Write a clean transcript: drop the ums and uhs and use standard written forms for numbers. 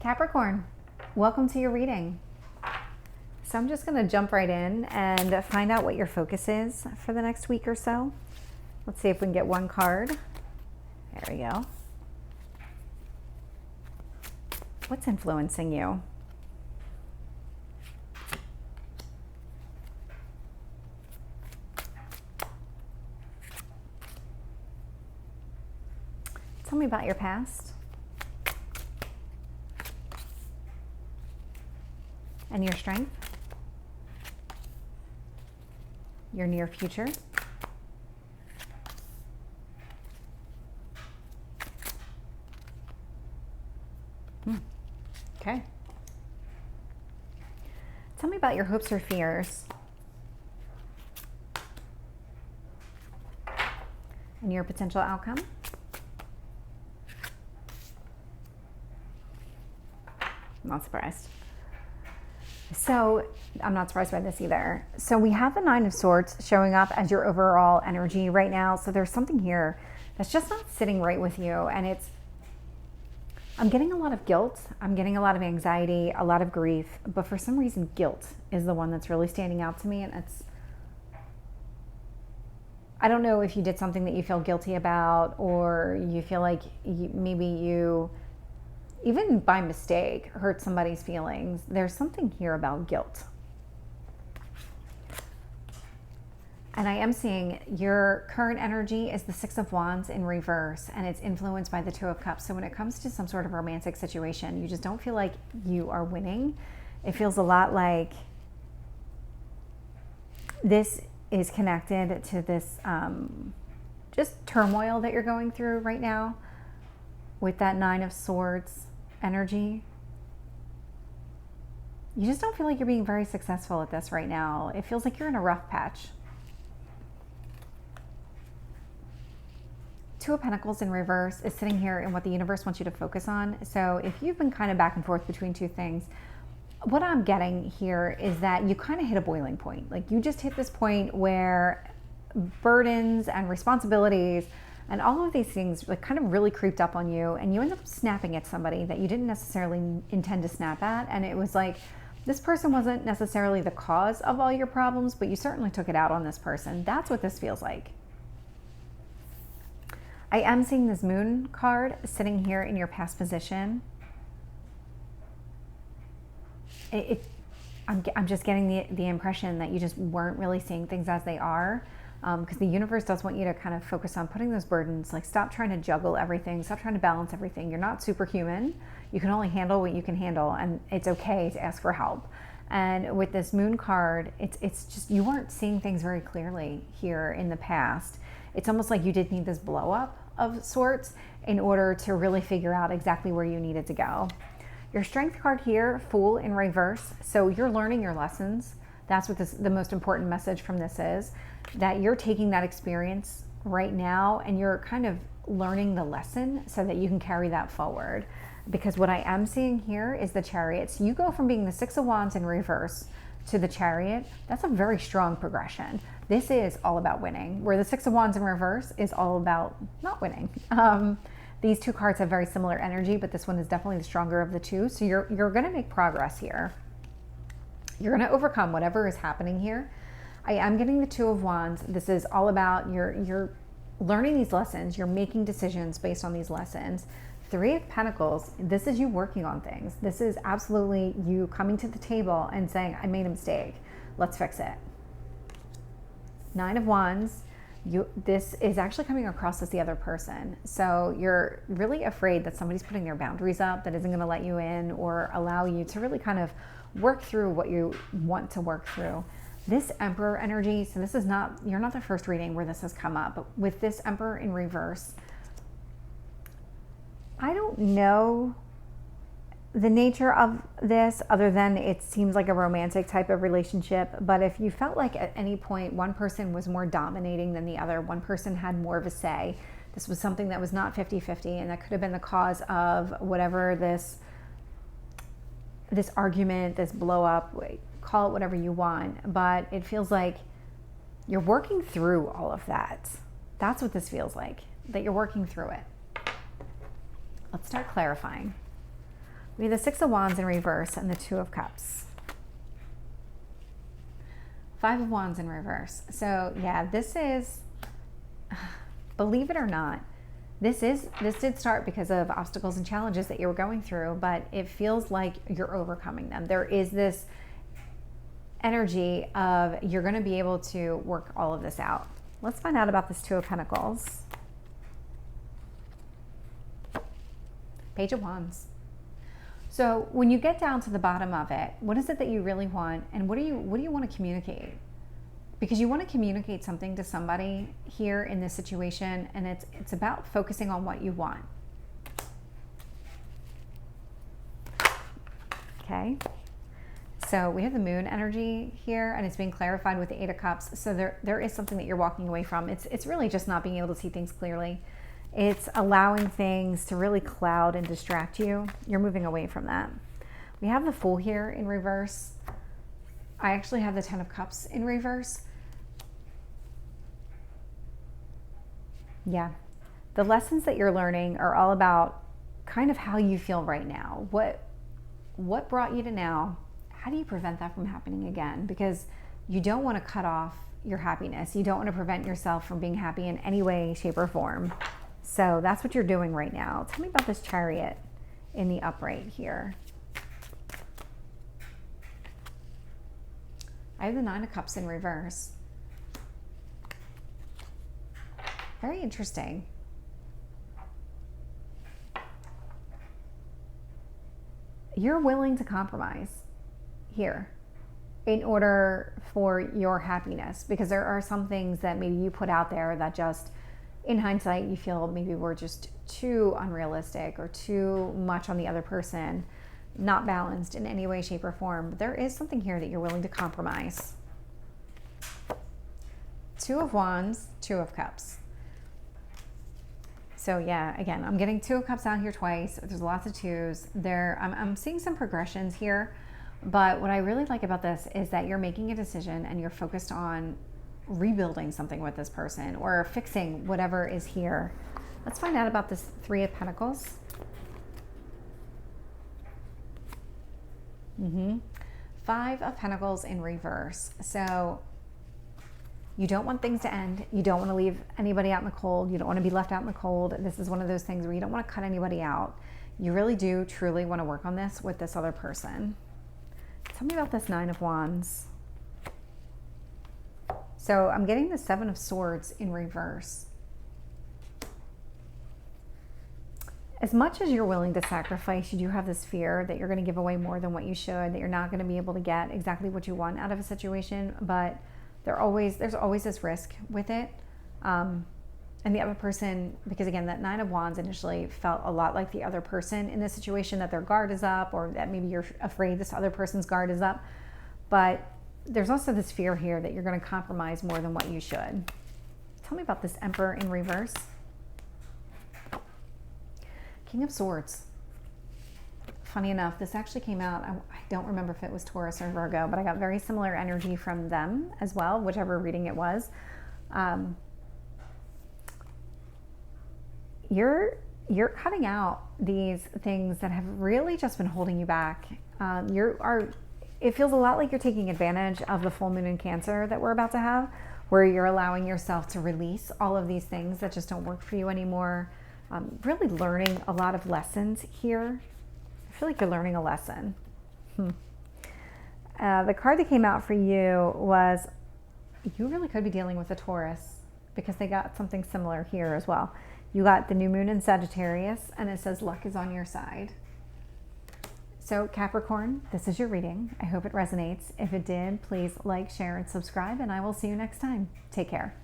Capricorn, welcome to your reading. So I'm just going to jump right in and find out what your focus is for the next week or so. Let's see if we can get one card. There we go. What's influencing you? Tell me about your past and your strength, your near future, okay. Tell me about your hopes or fears and your potential outcome. I'm not surprised. So I'm not surprised by this either. So we have the Nine of Swords showing up as your overall energy right now. So there's something here that's just not sitting right with you. And I'm getting a lot of guilt. I'm getting a lot of anxiety, a lot of grief. But for some reason, guilt is the one that's really standing out to me. And I don't know if you did something that you feel guilty about, or you feel like maybe you, even by mistake, hurt somebody's feelings. There's something here about guilt. And I am seeing your current energy is the Six of Wands in reverse, and it's influenced by the Two of Cups. So when it comes to some sort of romantic situation, you just don't feel like you are winning. It feels a lot like this is connected to this just turmoil that you're going through right now with that Nine of Swords energy. You just don't feel like you're being very successful at this right now. It feels like you're in a rough patch. Two of Pentacles in reverse is sitting here in what the universe wants you to focus on. So if you've been kind of back and forth between two things, what I'm getting here is that you kind of hit a boiling point. Like you just hit this point where burdens and responsibilities and all of these things like kind of really creeped up on you, and you end up snapping at somebody that you didn't necessarily intend to snap at. And it was like, this person wasn't necessarily the cause of all your problems, but you certainly took it out on this person. That's what this feels like. I am seeing this Moon card sitting here in your past position. I'm just getting the impression that you just weren't really seeing things as they are. Because the universe does want you to kind of focus on putting those burdens, like stop trying to juggle everything, stop trying to balance everything. You're not superhuman. You can only handle what you can handle, and it's okay to ask for help. And with this Moon card, it's just, you weren't seeing things very clearly here in the past. It's almost like you did need this blow up of sorts in order to really figure out exactly where you needed to go. Your Strength card here, Fool in reverse. So you're learning your lessons. That's what the most important message from this is, that you're taking that experience right now and you're kind of learning the lesson so that you can carry that forward. Because what I am seeing here is the Chariot. So you go from being the Six of Wands in reverse to the Chariot. That's a very strong progression. This is all about winning, where the Six of Wands in reverse is all about not winning. These two cards have very similar energy, but this one is definitely the stronger of the two. So you're going to make progress here. You're going to overcome whatever is happening here. I am getting the Two of Wands. This is all about you're learning these lessons. You're making decisions based on these lessons. Three of Pentacles, this is you working on things. This is absolutely you coming to the table and saying, I made a mistake. Let's fix it. Nine of Wands, this is actually coming across as the other person. So you're really afraid that somebody's putting their boundaries up that isn't going to let you in or allow you to really kind of work through what you want to work through. This Emperor energy, so this is not, you're not the first reading where this has come up, but with this Emperor in reverse, I don't know the nature of this other than it seems like a romantic type of relationship. But if you felt like at any point one person was more dominating than the other, one person had more of a say, this was something that was not 50-50, and that could have been the cause of whatever this argument, this blow up, call it whatever you want, but it feels like you're working through all of that. That's what this feels like, that you're working through it. Let's start clarifying. We have the Six of Wands in reverse and the Two of Cups. Five of Wands in reverse. So yeah, this is, believe it or not, this did start because of obstacles and challenges that you were going through, but it feels like you're overcoming them. There is this energy of you're going to be able to work all of this out. Let's find out about this Two of Pentacles. Page of Wands. So when you get down to the bottom of it, what is it that you really want, and what do you want to communicate? Because you want to communicate something to somebody here in this situation, and it's about focusing on what you want. Okay. So we have the Moon energy here, and it's being clarified with the Eight of Cups. So there is something that you're walking away from. It's really just not being able to see things clearly. It's allowing things to really cloud and distract you. You're moving away from that. We have the Fool here in reverse. I actually have the Ten of Cups in reverse. Yeah. The lessons that you're learning are all about kind of how you feel right now. What brought you to now? How do you prevent that from happening again? Because you don't want to cut off your happiness. You don't want to prevent yourself from being happy in any way, shape, or form. So that's what you're doing right now. Tell me about this Chariot in the upright here. I have the Nine of Cups in reverse. Very interesting. You're willing to compromise here in order for your happiness, because there are some things that maybe you put out there that just, in hindsight, you feel maybe were just too unrealistic or too much on the other person, not balanced in any way, shape, or form. But there is something here that you're willing to compromise. Two of Wands, Two of Cups. So yeah, again, I'm getting Two of Cups out here twice. There's lots of twos there. I'm seeing some progressions here, but what I really like about this is that you're making a decision and you're focused on rebuilding something with this person or fixing whatever is here. Let's find out about this Three of Pentacles. Five of Pentacles in reverse. So you don't want things to end. You don't want to leave anybody out in the cold. You don't want to be left out in the cold. This is one of those things where you don't want to cut anybody out. You really do truly want to work on this with this other person. Tell me about this Nine of Wands. So I'm getting the Seven of Swords in reverse. As much as you're willing to sacrifice, you do have this fear that you're going to give away more than what you should, that you're not going to be able to get exactly what you want out of a situation, but there's always this risk with it. And the other person, because again, that Nine of Wands initially felt a lot like the other person in this situation, that their guard is up, or that maybe you're afraid this other person's guard is up. But there's also this fear here that you're going to compromise more than what you should. Tell me about this Emperor in reverse. King of Swords. Funny enough, this actually came out, I don't remember if it was Taurus or Virgo, but I got very similar energy from them as well, whichever reading it was. You're cutting out these things that have really just been holding you back. It feels a lot like you're taking advantage of the full moon in Cancer that we're about to have, where you're allowing yourself to release all of these things that just don't work for you anymore. Really learning a lot of lessons here. I feel like you're learning a lesson. The card that came out for you was, you really could be dealing with a Taurus, because they got something similar here as well. You got the new moon in Sagittarius, and it says luck is on your side. So Capricorn, this is your reading. I hope it resonates. If it did, please like, share, and subscribe, and I will see you next time. Take care.